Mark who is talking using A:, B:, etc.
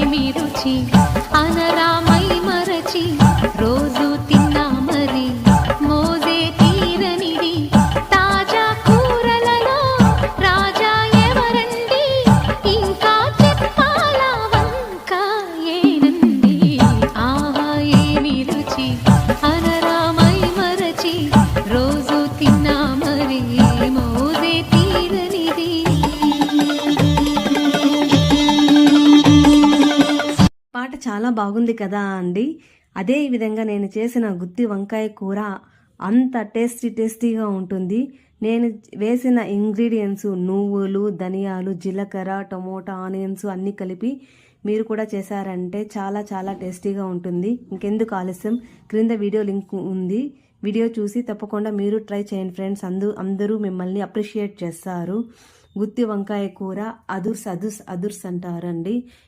A: ఏమి రుచి అనరామై మరచి రోజు తిన్నా మరి మోజే తీరనిది తాజా కూరలలో రాజా ఎవరండి ఇంకా చెప్పాలా వంక ఏనండి ఆహా ఏమి రుచి అనరామై మరచి రోజు తిన్నా మరి మోజే తీరనిది.
B: పాట చాలా బాగుంది కదా అండి. అదే విధంగా నేను చేసిన గుత్తి వంకాయ కూర అంత టేస్టీగా ఉంటుంది. నేను వేసిన ఇంగ్రీడియంట్స్ నువ్వులు, ధనియాలు, జీలకర్ర, టమోటా, ఆనియన్స్ అన్నీ కలిపి మీరు కూడా చేశారంటే చాలా చాలా టేస్టీగా ఉంటుంది. ఇంకెందుకు ఆలస్యం, క్రింద వీడియో లింక్ ఉంది, వీడియో చూసి తప్పకుండా మీరు ట్రై చేయండి ఫ్రెండ్స్. అందరూ మిమ్మల్ని అప్రిషియేట్ చేస్తారు. గుత్తి వంకాయ కూర అదుర్స్ అంటారండి.